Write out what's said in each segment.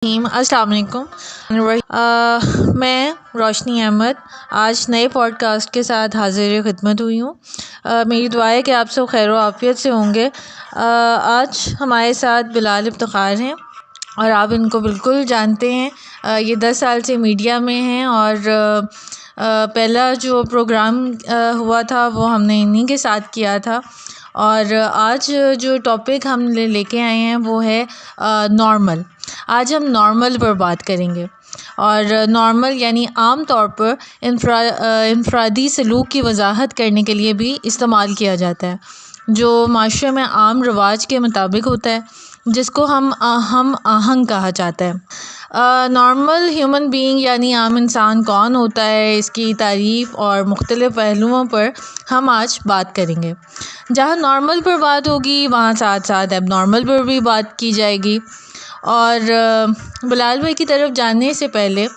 अस्सलाम वालेकुम। मैं रोशनी अहमद आज नए पॉडकास्ट के साथ हाजिर खिदमत हुई हूँ। मेरी दुआ है कि आप सब खैर आफ़ियत से होंगे। आज हमारे साथ बिलाल इफ्तिखार हैं और आप इनको बिल्कुल जानते हैं। ये 10 साल से मीडिया में हैं और पहला जो प्रोग्राम हुआ था वो हमने इन्हीं के साथ किया था। और आज जो टॉपिक हम लेके आए हैं वो है नॉर्मल। आज हम नॉर्मल पर बात करेंगे और नॉर्मल यानी आम तौर पर इनफरादी सलूक की वजाहत करने के लिए भी इस्तेमाल किया जाता है, जो माशरे में आम रवाज के मुताबिक होता है, जिसको हम आहंग कहा जाता है। नॉर्मल ह्यूमन बीइंग यानी आम इंसान कौन होता है, इसकी तारीफ़ और मुख्तलिफ़ पहलुओं पर हम आज बात करेंगे। जहाँ नॉर्मल पर बात होगी वहाँ साथ साथ अब नॉर्मल पर भी बात की जाएगी। और बिलाल भाई की तरफ जाने से पहले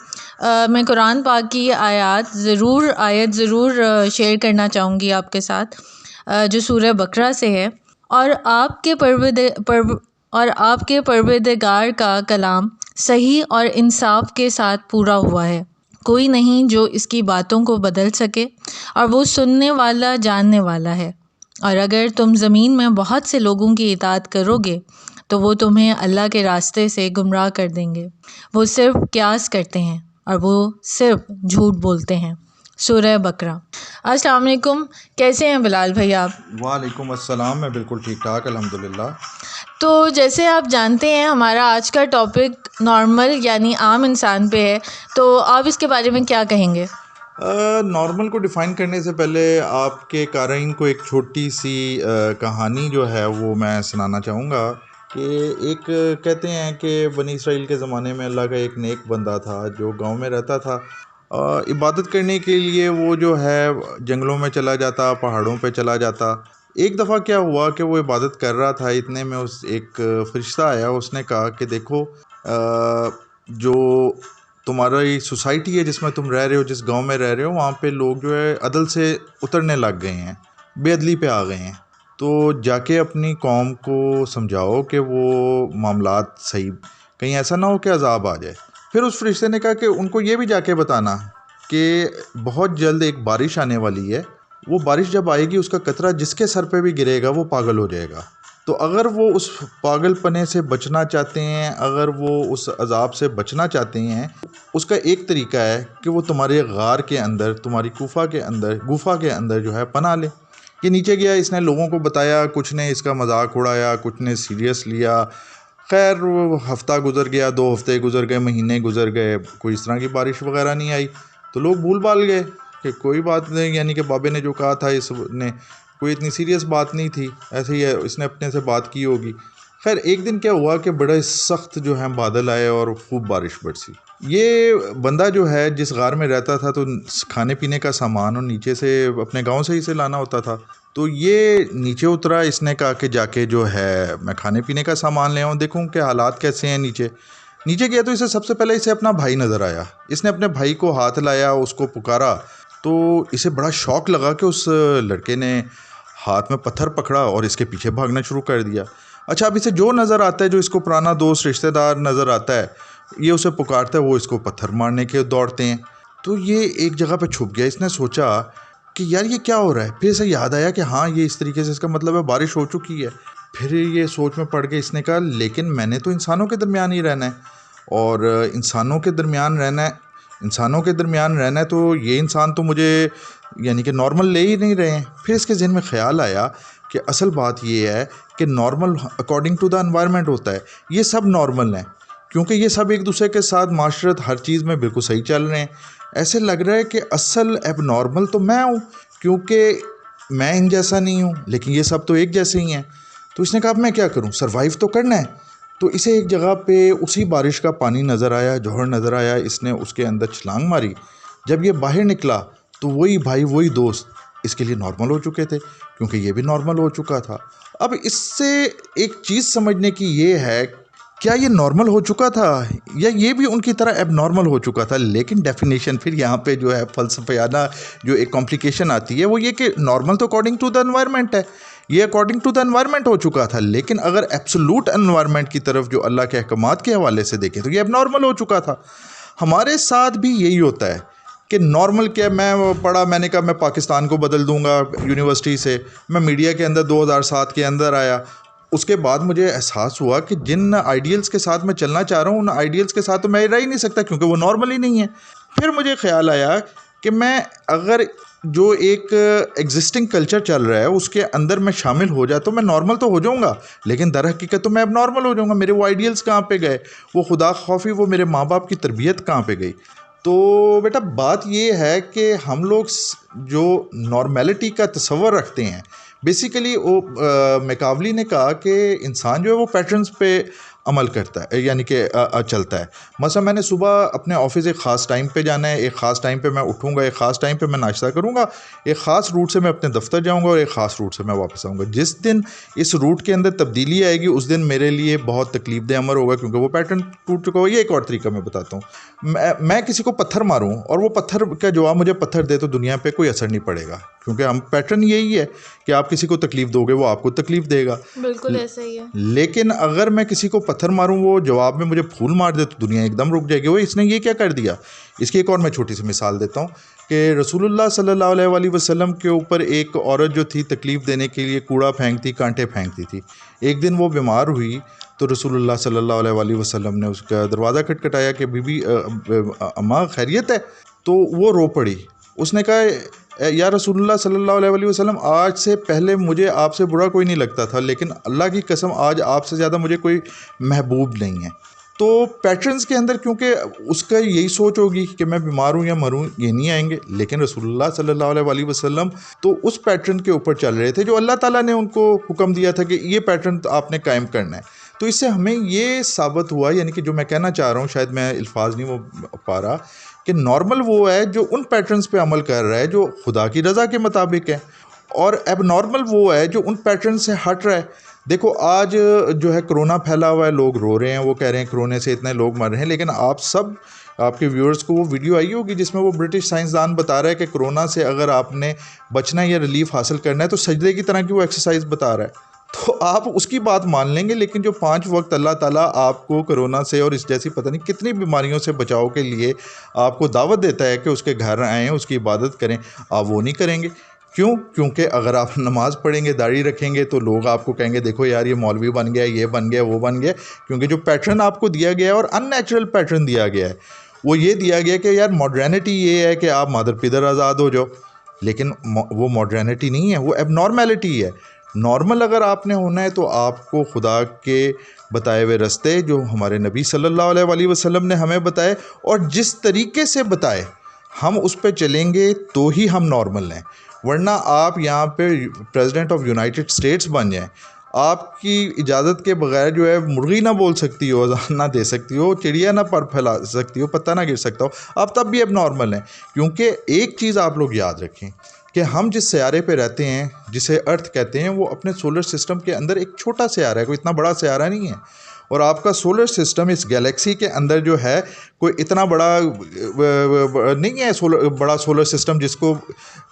मैं कुरान पाक की आयत ज़रूर शेयर करना चाहूँगी आपके साथ, जो सूरह बकरा से है। और आपके परवरदिगार का कलाम सही और इंसाफ के साथ पूरा हुआ है। कोई नहीं जो इसकी बातों को बदल सके और वो सुनने वाला जानने वाला है। और अगर तुम ज़मीन में बहुत से लोगों की इताअत करोगे तो वो तुम्हें अल्लाह के रास्ते से गुमराह कर देंगे। वो सिर्फ क्यास करते हैं और वो सिर्फ झूठ बोलते हैं। सूरह बकरा। अस्सलाम वालेकुम, कैसे हैं बिलाल भाई आप? वालेकुम अस्सलाम, मैं बिल्कुल ठीक ठाक अल्हम्दुलिल्लाह। तो जैसे आप जानते हैं हमारा आज का टॉपिक नॉर्मल यानी आम इंसान पे है, तो आप इसके बारे में क्या कहेंगे? नॉर्मल को डिफ़ाइन करने से पहले आपके क़ारीन को एक छोटी सी कहानी जो है वो मैं सुनाना चाहूँगा कि एक कहते हैं कि बनी इसराइल के ज़माने में अल्लाह का एक नेक बंदा था जो गांव में रहता था। इबादत करने के लिए वो जो है जंगलों में चला जाता, पहाड़ों पे चला जाता। एक दफ़ा क्या हुआ कि वो इबादत कर रहा था, इतने में उस एक फ़रिश्ता आया। उसने कहा कि देखो, जो तुम्हारी सोसाइटी है जिसमें तुम रह रहे हो, जिस गांव में रह रहे हो, वहाँ पे लोग जो है अदल से उतरने लग गए हैं, बेअदली पे आ गए हैं। तो जाके अपनी कौम को समझाओ कि वो मामलात सही, कहीं ऐसा ना हो कि अजाब आ जाए। फिर उस फरिश्ते ने कहा कि उनको ये भी जाके बताना कि बहुत जल्द एक बारिश आने वाली है। वो बारिश जब आएगी उसका कतरा जिसके सर पे भी गिरेगा वो पागल हो जाएगा। तो अगर वो उस पागलपने से बचना चाहते हैं, अगर वो उस अजाब से बचना चाहते हैं, उसका एक तरीका है कि वो तुम्हारे गार के अंदर, तुम्हारी गुफा के अंदर जो है पनाह ले। ये नीचे गया, इसने लोगों को बताया, कुछ ने इसका मजाक उड़ाया, कुछ ने सीरियस लिया। खैर वो हफ़्ता गुजर गया, 2 हफ्ते गुजर गए, महीने गुजर गए, कोई इस तरह की बारिश वगैरह नहीं आई। तो लोग भूल भाल गए कि कोई बात नहीं, यानी कि बाबे ने जो कहा था इसने कोई इतनी सीरियस बात नहीं थी, ऐसे ही है, इसने अपने से बात की होगी। खैर एक दिन क्या हुआ कि बड़े सख्त जो है बादल आए और खूब बारिश बरसी। ये बंदा जो है जिस गार में रहता था, तो खाने पीने का सामान और नीचे से अपने गांव से ही से लाना होता था। तो ये नीचे उतरा, इसने कहा कि जाके जो है मैं खाने पीने का सामान ले आऊँ, देखूँ कि हालात कैसे हैं। नीचे गया तो इसे सबसे पहले इसे अपना भाई नज़र आया। इसने अपने भाई को हाथ लाया, उसको पुकारा, तो इसे बड़ा शौक़ लगा कि उस लड़के ने हाथ में पत्थर पकड़ा और इसके पीछे भागना शुरू कर दिया। अच्छा, अब इसे जो नज़र आता है, जो इसको पुराना दोस्त रिश्तेदार नज़र आता है, ये उसे पुकारता है, वो इसको पत्थर मारने के दौड़ते हैं। तो ये एक जगह पे छुप गया। इसने सोचा कि यार ये क्या हो रहा है। फिर इसे याद आया कि हाँ, ये इस तरीके से, इसका मतलब है बारिश हो चुकी है। फिर ये सोच में पड़ गया। इसने कहा लेकिन मैंने तो इंसानों के दरमियान ही रहना है, और इंसानों के दरमियान रहना है तो ये इंसान तो मुझे यानी कि नॉर्मल ले ही नहीं रहे हैं। फिर इसके ज़हन में ख़्याल आया कि असल बात ये है कि normal according to the environment होता है। ये सब नॉर्मल हैं क्योंकि ये सब एक दूसरे के साथ माशरत हर चीज़ में बिल्कुल सही चल रहे हैं। ऐसे लग रहा है कि असल एबनॉर्मल तो मैं हूँ, क्योंकि मैं इन जैसा नहीं हूँ, लेकिन ये सब तो एक जैसे ही हैं। तो इसने कहा अब मैं क्या करूँ, सर्वाइव तो करना है। तो इसे एक जगह पे उसी बारिश का पानी नज़र आया, जौहर नज़र आया। इसने उसके अंदर छलांग मारी। जब ये बाहर निकला तो वही भाई, वही दोस्त इसके लिए नॉर्मल हो चुके थे, क्योंकि ये भी नॉर्मल हो चुका था। अब इससे एक चीज़ समझने की ये है, क्या ये नॉर्मल हो चुका था या ये भी उनकी तरह एबनॉर्मल हो चुका था। लेकिन डेफिनेशन फिर यहाँ पे जो है फ़लसफ़ियाना जो एक कॉम्प्लिकेशन आती है वो ये कि नॉर्मल तो अकॉर्डिंग टू द एनवायरनमेंट है। ये अकॉर्डिंग टू द एनवायरनमेंट हो चुका था। लेकिन अगर एब्सोल्यूट एनवायरनमेंट की तरफ जो अल्लाह के अहकामात के हवाले से देखें तो ये एबनॉर्मल हो चुका था। हमारे साथ भी यही होता है कि नॉर्मल क्या, मैं पढ़ा, मैंने कहा मैं पाकिस्तान को बदल दूंगा यूनिवर्सिटी से, मैं मीडिया के अंदर 2007 के अंदर आया। उसके बाद मुझे एहसास हुआ कि जिन आइडियल्स के साथ मैं चलना चाह रहा हूँ उन आइडियल्स के साथ तो मैं रह ही नहीं सकता, क्योंकि वो नॉर्मल ही नहीं है। फिर मुझे ख्याल आया कि मैं अगर जो एक एग्जिस्टिंग कल्चर चल रहा है उसके अंदर मैं शामिल हो जाता तो मैं नॉर्मल तो हो जाऊंगा, लेकिन दर हकीकत तो मैं अब नॉर्मल हो जाऊंगा। मेरे वो आइडियल्स कहाँ पे गए, वो खुदा खौफी, वो मेरे माँ बाप की तरबियत कहाँ पे गई। तो बेटा बात ये है कि हम लोग जो नॉर्मेलिटी का तस्वर रखते हैं, बेसिकली वो मैकावली ने कहा कि इंसान जो है वो पैटर्न्स पे अमल करता है, यानी कि चलता है। मसलन मैंने सुबह अपने ऑफिस एक ख़ास टाइम पे जाना है, एक ख़ास टाइम पे मैं उठूँगा, एक ख़ास टाइम पे मैं नाश्ता करूँगा, एक ख़ास रूट से मैं अपने दफ्तर जाऊँगा और एक ख़ास रूट से मैं वापस आऊँगा। जिस दिन इस रूट के अंदर तब्दीली आएगी उस दिन मेरे लिए बहुत तकलीफ दे अमर होगा, क्योंकि वो पैटर्न टूट चुका होगा। ये एक और तरीका मैं बताता हूँ। मैं किसी को पत्थर मारूँ और वो पत्थर का जवाब मुझे पत्थर दे तो दुनिया पर कोई असर नहीं पड़ेगा, क्योंकि हम पैटर्न यही है कि आप किसी को तकलीफ़ दोगे वो आपको तकलीफ़ देगा। बिल्कुल ऐसा ही है। लेकिन अगर मैं किसी को पत्थर मारूं वो जवाब में मुझे फूल मार दे तो दुनिया एकदम रुक जाएगी। वो इसने ये क्या कर दिया। इसकी एक और मैं छोटी सी मिसाल देता हूँ कि रसूलुल्लाह सल्लल्लाहु अलैहि वसल्लम के ऊपर एक औरत जो थी तकलीफ़ देने के लिए कूड़ा फेंकती, कांटे फेंकती थी। एक दिन वो बीमार हुई तो रसूलुल्लाह सल्लल्लाहु अलैहि वसल्लम ने उसका दरवाज़ा खटखटाया कि बीबी अम्मा खैरियत है। तो वो रो पड़ी। उसने कहा या रसूलुल्लाह सल्लल्लाहु अलैहि वसल्लम, आज से पहले मुझे आपसे बुरा कोई नहीं लगता था, लेकिन अल्लाह की कसम आज आपसे ज़्यादा मुझे कोई महबूब नहीं है। तो पैटर्न्स के अंदर क्योंकि उसका यही सोच होगी कि मैं बीमार हूँ या मरूँ, ये नहीं आएंगे। लेकिन रसूलुल्लाह सल्लल्लाहु अलैहि वसल्लम तो उस पैटर्न के ऊपर चल रहे थे जो अल्लाह ताला ने उनको हुक्म दिया था कि ये पैटर्न तो आपने कायम करना है। तो इससे हमें ये साबित हुआ, यानी कि जो मैं कहना चाह रहा हूँ, शायद मैं अल्फाज नहीं वो पा रहा, कि नॉर्मल वो है जो उन पैटर्न्स पे अमल कर रहा है जो खुदा की रज़ा के मुताबिक है, और एबनॉर्मल वो है जो उन पैटर्न से हट रहा है। देखो आज जो है कोरोना फैला हुआ है, लोग रो रहे हैं, वो कह रहे हैं कोरोना से इतने लोग मर रहे हैं। लेकिन आप सब, आपके व्यूअर्स को वो वीडियो आई होगी जिसमें वो ब्रिटिश साइंसदान बता रहा है कि कोरोना से अगर आपने बचना या रिलीफ हासिल करना है तो सजदे की तरह की वो एक्सरसाइज बता रहा है। तो आप उसकी बात मान लेंगे, लेकिन जो 5 वक्त अल्लाह ताला आपको कोरोना से और इस जैसी पता नहीं कितनी बीमारियों से बचाव के लिए आपको दावत देता है कि उसके घर आएँ, उसकी इबादत करें, आप वो नहीं करेंगे। क्यों? क्योंकि अगर आप नमाज़ पढ़ेंगे, दाढ़ी रखेंगे तो लोग आपको कहेंगे देखो यार ये मौलवी बन गया, ये बन गया, वो बन गया। क्योंकि जो पैटर्न आपको दिया गया है और अननेचुरल पैटर्न दिया गया है, वो ये दिया गया कि यार मॉडर्निटी ये है कि आप मादर पिदर आज़ाद हो जाओ। लेकिन वो मॉडर्निटी नहीं है, वो एबनॉर्मेलिटी है। नॉर्मल अगर आपने होना है तो आपको खुदा के बताए हुए रास्ते जो हमारे नबी सल्लल्लाहु अलैहि वसल्लम ने हमें बताए और जिस तरीके से बताए हम उस पर चलेंगे तो ही हम नॉर्मल हैं। वरना आप यहाँ पे प्रेसिडेंट ऑफ यूनाइटेड स्टेट्स बन जाएं, आपकी इजाज़त के बगैर जो है मुर्गी ना बोल सकती हो, अज़ान ना दे सकती हो, चिड़िया ना पर फैला सकती हो, पत्ता ना गिर सकता हो, आप तब भी अब नॉर्मल हैं। क्योंकि एक चीज़ आप लोग याद रखें कि हम जिस सयारे पे रहते हैं, जिसे अर्थ कहते हैं, वो अपने सोलर सिस्टम के अंदर एक छोटा सयारा है, कोई इतना बड़ा सयारा नहीं है। और आपका सोलर सिस्टम इस गैलेक्सी के अंदर जो है कोई इतना बड़ा नहीं है, बड़ा सोलर सिस्टम जिसको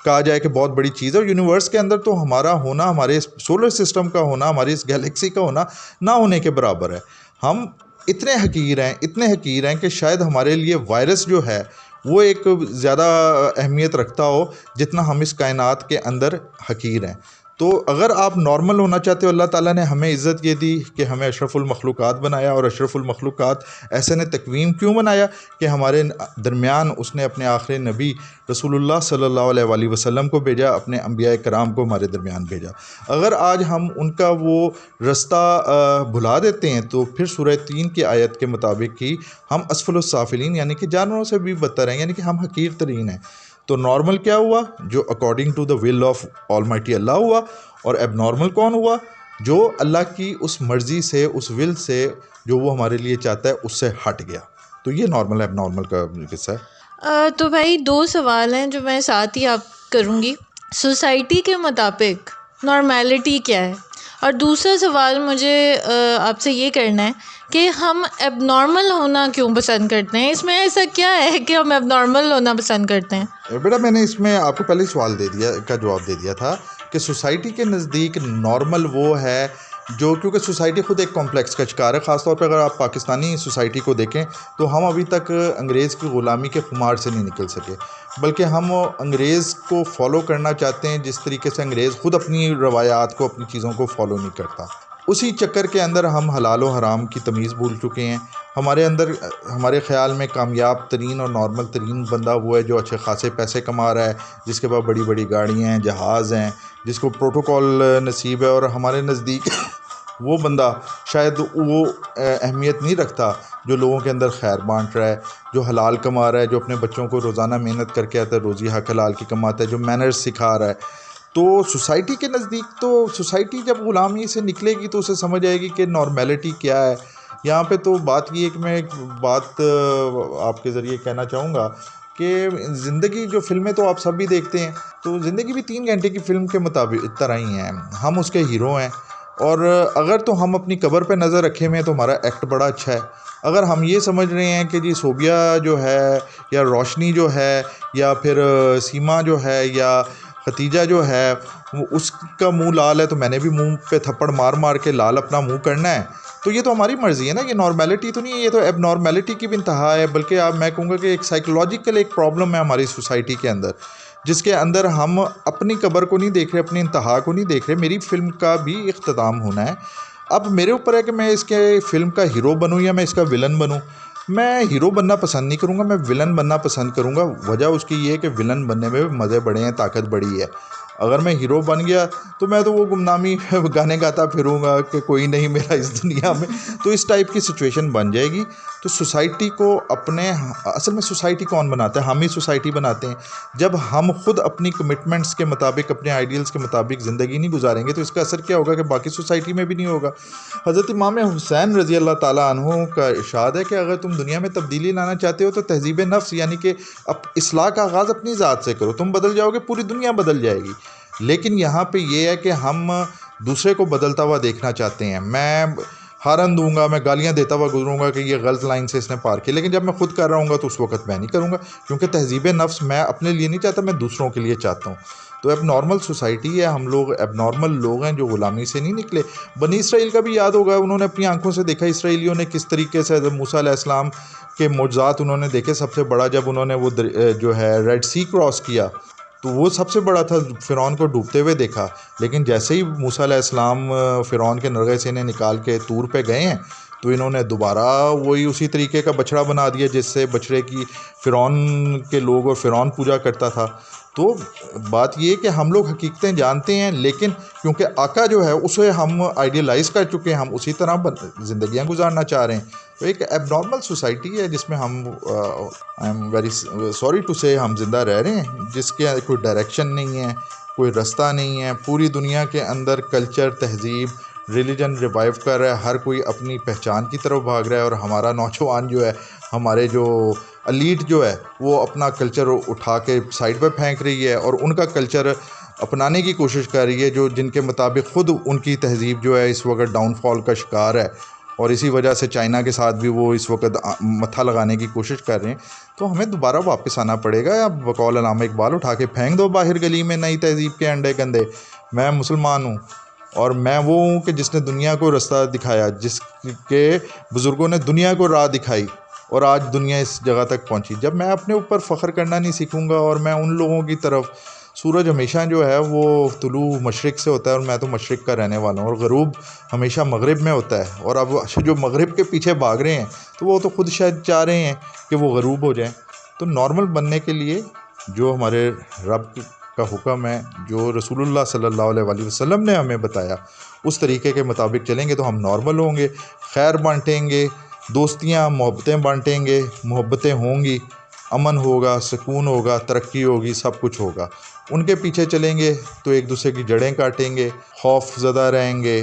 कहा जाए कि बहुत बड़ी चीज़ है। और यूनिवर्स के अंदर तो हमारा होना, हमारे सोलर सिस्टम का होना, हमारी इस गैलेक्सी का होना ना होने के बराबर है। हम इतने हकीर हैं, इतने हकीर हैं कि शायद हमारे लिए वायरस जो है वो एक ज़्यादा अहमियत रखता हो जितना हम इस कायनात के अंदर हकीर हैं। तो अगर आप नॉर्मल होना चाहते हो, अल्लाह ताला ने हमें इज़्ज़त ये दी कि हमें अशरफुल मखलूक़ात बनाया। और अशरफुल मखलूक़ात ऐसे ने तकवीम क्यों बनाया कि हमारे दरमियान उसने अपने आखिरी नबी रसूलुल्लाह सल्लल्लाहु अलैहि वसल्लम को भेजा, अपने अंबिया कराम को हमारे दरमियान भेजा। अगर आज हम उनका वो रास्ता भुला देते हैं तो फिर सूरह 3 की आयत के मुताबिक ही हम असफलुस साफिलीन यानी कि जानवरों से भी बदतर हैं, यानी कि हम हकीर तरीन हैं। तो नॉर्मल क्या हुआ? जो according to the will of almighty Allah हुआ। और एबनॉर्मल कौन हुआ? जो अल्लाह की उस मर्ज़ी से, उस विल से, जो वो हमारे लिए चाहता है उससे हट गया। तो ये नॉर्मल एबनॉर्मल का किस्सा है। तो भाई 2 सवाल हैं जो मैं साथ ही आप करूँगी। सोसाइटी के मुताबिक नॉर्मेलिटी क्या है? और दूसरा सवाल मुझे आपसे ये करना है कि हम एबनॉर्मल होना क्यों पसंद करते हैं? इसमें ऐसा क्या है कि हम एबनॉर्मल होना पसंद करते हैं? बेटा मैंने इसमें आपको पहले सवाल दे दिया का जवाब दे दिया था कि सोसाइटी के नज़दीक नॉर्मल वो है जो, क्योंकि सोसाइटी ख़ुद एक कॉम्प्लेक्स का शिकार है। ख़ास तौर पर अगर आप पाकिस्तानी सोसाइटी को देखें तो हम अभी तक अंग्रेज़ की ग़ुलामी के खुमार से नहीं निकल सके, बल्कि हम अंग्रेज़ को फ़ॉलो करना चाहते हैं जिस तरीके से अंग्रेज़ ख़ुद अपनी रवायात को, अपनी चीज़ों को फ़ॉलो नहीं करता। उसी चक्कर के अंदर हम हलाल व हराम की तमीज़ भूल चुके हैं। हमारे अंदर, हमारे ख़्याल में कामयाब तरीन और नॉर्मल तरीन बंदा वो है जो अच्छे खासे पैसे कमा रहा है, जिसके पास बड़ी बड़ी गाड़ियाँ हैं, जहाज़ हैं, जिसको प्रोटोकॉल नसीब है। और हमारे नज़दीक वो बंदा शायद वो अहमियत नहीं रखता जो लोगों के अंदर खैर बांट रहा है, जो हलाल कमा रहा है, जो अपने बच्चों को रोज़ाना मेहनत करके आता है, रोज़ी हक हलाल की कमाता है, जो मैनर्स सिखा रहा है। तो सोसाइटी के नज़दीक, तो सोसाइटी जब ग़ुलामी से निकलेगी तो उसे समझ आएगी कि नॉर्मेलिटी क्या है। यहाँ पे तो बात ये है कि मैं एक बात आपके ज़रिए कहना चाहूँगा कि ज़िंदगी, जो फ़िल्में तो आप सब भी देखते हैं, तो ज़िंदगी भी 3 घंटे की फ़िल्म के मुताबिक तरह ही है। हम उसके हीरो हैं, और अगर तो हम अपनी कब्र पे नज़र रखे हुए हैं तो हमारा एक्ट बड़ा अच्छा है। अगर हम ये समझ रहे हैं कि जी सोबिया जो है, या रोशनी जो है, या फिर सीमा जो है, या खतीजा जो है, वो उसका मुंह लाल है तो मैंने भी मुंह पे थप्पड़ मार मार के लाल अपना मुंह करना है, तो ये तो हमारी मर्ज़ी है ना। ये नॉर्मेलिटी तो नहीं है, ये तो एबनॉर्मेलिटी की भी इंतहा है। बल्कि आप, मैं कहूँगा कि एक साइकोलॉजिकल एक प्रॉब्लम है हमारी सोसाइटी के अंदर, जिसके अंदर हम अपनी कब्र को नहीं देख रहे, अपनी इंतहा को नहीं देख रहे। मेरी फ़िल्म का भी इख्तिताम होना है, अब मेरे ऊपर है कि मैं इसके फ़िल्म का हीरो बनूँ या मैं इसका विलन बनूँ। मैं हीरो बनना पसंद नहीं करूँगा, मैं विलन बनना पसंद करूँगा। वजह उसकी ये है कि विलन बनने में मज़े बड़े हैं, ताकत बड़ी है। अगर मैं हीरो बन गया तो मैं तो वो गुमनामी गाने गाता फिरूँगा कि कोई नहीं मेरा इस दुनिया में, तो इस टाइप की सिचुएशन बन जाएगी। तो सोसाइटी को अपने, असल में सोसाइटी कौन बनाता है? हम ही सोसाइटी बनाते हैं। जब हम खुद अपनी कमिटमेंट्स के मुताबिक, अपने आइडियल्स के मुताबिक ज़िंदगी नहीं गुजारेंगे तो इसका असर क्या होगा कि बाकी सोसाइटी में भी नहीं होगा। हज़रत इमाम हुसैन रज़ी अल्लाह ताला अन्हु का इरशाद है कि अगर तुम दुनिया में तब्दीली लाना चाहते हो तो तहज़ीब नफ्स, यानी कि अब इस्लाह का आगाज़ अपनी ज़ात से करो। तुम बदल जाओगे, पूरी दुनिया बदल जाएगी। लेकिन यहाँ पे ये है कि हम दूसरे को बदलता हुआ देखना चाहते हैं। मैं हारन दूंगा, मैं गालियाँ देता हुआ गुजरूंगा कि ये गलत लाइन से इसने पार की, लेकिन जब मैं खुद कर रहा हूँ तो उस वक्त मैं नहीं करूँगा, क्योंकि तहज़ीब नफ्स मैं अपने लिए नहीं चाहता, मैं दूसरों के लिए चाहता हूँ। तो एबनॉर्मल सोसाइटी है, हम लोग एबनॉर्मल लोग हैं जो ग़ुलामी से नहीं निकले। बनी इसराइल का भी याद होगा, उन्होंने अपनी आंखों से देखा इसराइलियों ने किस तरीके से हज़रत मूसा अलैहिस्सलाम के मोज़ात उन्होंने देखे। सबसे बड़ा जब उन्होंने वो जो है रेड सी क्रॉस किया तो वो सबसे बड़ा था, फ़िरौन को डूबते हुए देखा। लेकिन जैसे ही मूसा अलैहिस्सलाम फ़िरौन के नरगे से इन्हें निकाल के तूर पे गए हैं तो इन्होंने दोबारा वही उसी तरीके का बछड़ा बना दिया जिससे बछड़े की फ़िरौन के लोग और फ़िरौन पूजा करता था। तो बात ये है कि हम लोग हकीकतें जानते हैं, लेकिन क्योंकि आका जो है उसे हम आइडियलाइज़ कर चुके हैं, हम उसी तरह ज़िंदगियाँ गुजारना चाह रहे हैं। तो एक एबनॉर्मल सोसाइटी है जिसमें हम, I am very sorry to say, हम ज़िंदा रह रहे हैं, जिसके कोई डायरेक्शन नहीं है, कोई रास्ता नहीं है। पूरी दुनिया के अंदर कल्चर, तहज़ीब, रिलीजन रिवाइव कर रहा है, हर कोई अपनी पहचान की तरफ भाग रहा है। और हमारा नौजवान जो है, हमारे जो एलीट जो है, वो अपना कल्चर उठा के साइड पे फेंक रही है और उनका कल्चर अपनाने की कोशिश कर रही है, जो जिनके मुताबिक ख़ुद उनकी तहज़ीब जो है इस वक्त डाउनफॉल का शिकार है। और इसी वजह से चाइना के साथ भी वो इस वक्त मत्था लगाने की कोशिश कर रहे हैं। तो हमें दोबारा वापस आना पड़ेगा, या बकौल अल्लामा इकबाल उठा के फेंक दो बाहर गली में नई तहज़ीब के अंडे गंदे। मैं मुसलमान हूँ और मैं वो हूँ कि जिसने दुनिया को रास्ता दिखाया, जिसके बुज़ुर्गों ने दुनिया को राह दिखाई और आज दुनिया इस जगह तक पहुँची। जब मैं अपने ऊपर फ़ख्र करना नहीं सीखूँगा और मैं उन लोगों की तरफ, सूरज हमेशा जो है वो तुलू मशरिक़ से होता है और मैं तो मशरिक़ का रहने वाला हूँ, और ग़रूब हमेशा मग़रिब में होता है। और अब जो मग़रिब के पीछे भाग रहे हैं तो वो तो ख़ुद शायद चाह रहे हैं कि वो ग़रूब हो जाएं। तो नॉर्मल बनने के लिए जो हमारे रब का हुक्म है, जो रसूलुल्लाह सल्लल्लाहु अलैहि वसल्लम ने हमें बताया, उस तरीके के मुताबिक चलेंगे तो हम नॉर्मल होंगे, खैर बांटेंगे, दोस्तियाँ मोहब्बतें बांटेंगे, मोहब्बतें होंगी, अमन होगा, सुकून होगा, तरक्की होगी, सब कुछ होगा। उनके पीछे चलेंगे तो एक दूसरे की जड़ें काटेंगे, खौफ ज़दा रहेंगे,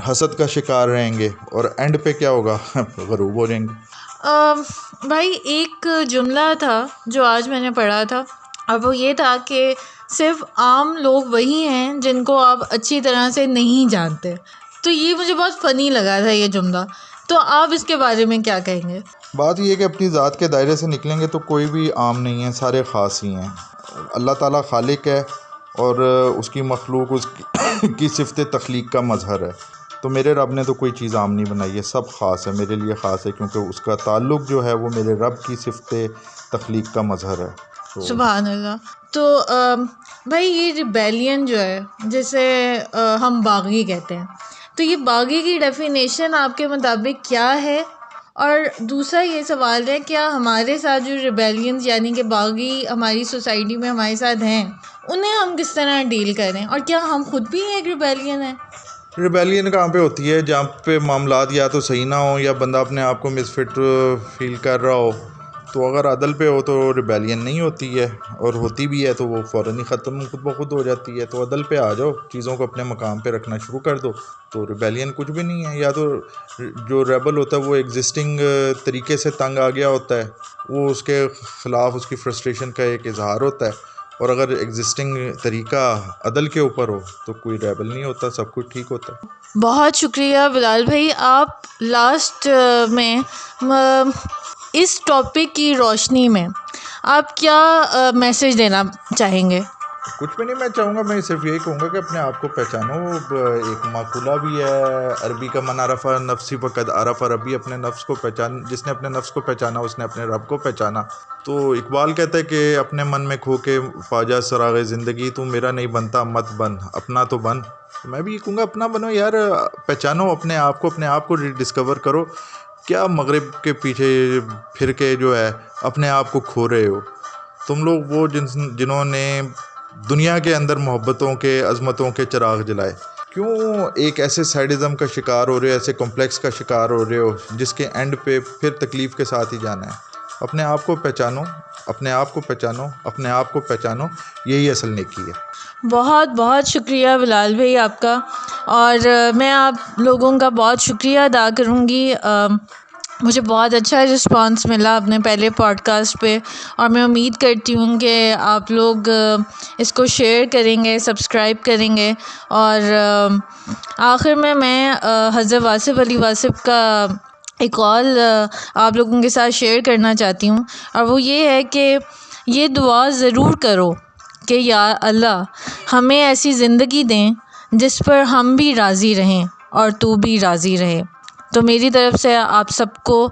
हसद का शिकार रहेंगे और एंड पे क्या होगा? ग़रूब हो जाएंगे। भाई एक जुमला था जो आज मैंने पढ़ा था, अब वो ये था कि सिर्फ आम लोग वही हैं जिनको आप अच्छी तरह से नहीं जानते। तो ये मुझे बहुत फ़नी लगा था ये जुमला, तो आप इसके बारे में क्या कहेंगे? बात ये है कि अपनी ज़ात के दायरे से निकलेंगे तो कोई भी आम नहीं है, सारे ख़ास ही हैं। अल्लाह ताला खालिक है और उसकी मखलूक उसकी की सिफ़त तख्लीक का मज़हर है। तो मेरे रब ने तो कोई चीज़ आम नहीं बनाई है, सब ख़ास है, मेरे लिए ख़ास है, क्योंकि उसका ताल्लुक़ जो है वो मेरे रब की सिफ़त तख्लीक का मज़हर है। तो सुभान अल्लाह। तो भाई ये रिबेलियन जो है, जैसे हम बागी कहते हैं, तो ये बागी की डेफिनेशन आपके मुताबिक क्या है? और दूसरा ये सवाल है, क्या हमारे साथ जो रिबेलियंस यानी कि बागी हमारी सोसाइटी में हमारे साथ हैं, उन्हें हम किस तरह डील करें? और क्या हम खुद भी एक रिबेलियन हैं? रिबेलियन कहाँ पे होती है? जहाँ पे मामलात या तो सही ना हो या बंदा अपने आप को मिसफिट फील कर रहा हो। तो अगर अदल पे हो तो रिबेलियन नहीं होती है, और होती भी है तो वो फ़ौरन ही ख़त्म खुद ब खुद हो जाती है। तो अदल पे आ जाओ, चीज़ों को अपने मकाम पे रखना शुरू कर दो, तो रिबेलियन कुछ भी नहीं है। या तो जो रेबल होता है वो एग्जिस्टिंग तरीके से तंग आ गया होता है, वो उसके ख़िलाफ़ उसकी फ्रस्ट्रेशन का एक इजहार होता है। और अगर एग्जिस्टिंग तरीका अदल के ऊपर हो तो कोई रेबल नहीं होता, सब कुछ ठीक होता है। बहुत शुक्रिया बिलाल भाई। आप लास्ट में इस टॉपिक की रोशनी में आप क्या मैसेज देना चाहेंगे? कुछ भी नहीं, मैं चाहूँगा, मैं सिर्फ यही कहूँगा कि अपने आप को पहचानो। एक माकुला भी है अरबी का, मन अरफ़ा नफ्सी फ़क़द अरफ़ा रब्बी, अपने नफ्स को पहचान, जिसने अपने नफ्स को पहचाना उसने अपने रब को पहचाना। तो इकबाल कहता है कि अपने मन में खो के पाजा सराग़े ज़िंदगी, तू मेरा नहीं बनता मत बन, अपना तो बन। तो मैं भी ये कहूँगा, अपना बनो यार, पहचानो अपने आप को डिस्कवर करो। क्या मगरिब के पीछे फिर के जो है अपने आप को खो रहे हो तुम लोग? वो जिन्होंने दुनिया के अंदर मोहब्बतों के, अज़मतों के चिराग जलाए, क्यों एक ऐसे सैडिज़म का शिकार हो रहे हो, ऐसे कॉम्प्लेक्स का शिकार हो रहे हो जिसके एंड पे फिर तकलीफ़ के साथ ही जाना है? अपने आप को पहचानो, अपने आप को पहचानो, अपने आप को पहचानो, यही असल नेकी है। बहुत बहुत शुक्रिया बिलाल भाई आपका। और मैं आप लोगों का बहुत शुक्रिया अदा करूँगी। मुझे बहुत अच्छा रिस्पांस मिला अपने पहले पॉडकास्ट पे, और मैं उम्मीद करती हूँ कि आप लोग इसको शेयर करेंगे, सब्सक्राइब करेंगे। और आखिर में मैं हज़रत वासिफ़ अली वासिफ़ का एक कॉल आप लोगों के साथ शेयर करना चाहती हूँ, और वो ये है कि ये दुआ ज़रूर करो कि या अल्लाह हमें ऐसी ज़िंदगी दें जिस पर हम भी राज़ी रहें और तू भी राज़ी रहे। तो मेरी तरफ़ से आप सबको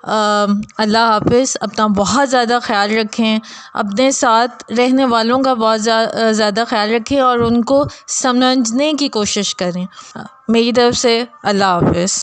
अल्लाह हाफ़िज़। अपना बहुत ज़्यादा ख़्याल रखें, अपने साथ रहने वालों का बहुत ज़्यादा ख़्याल रखें और उनको समझने की कोशिश करें। मेरी तरफ़ से अल्लाह हाफ़िज़।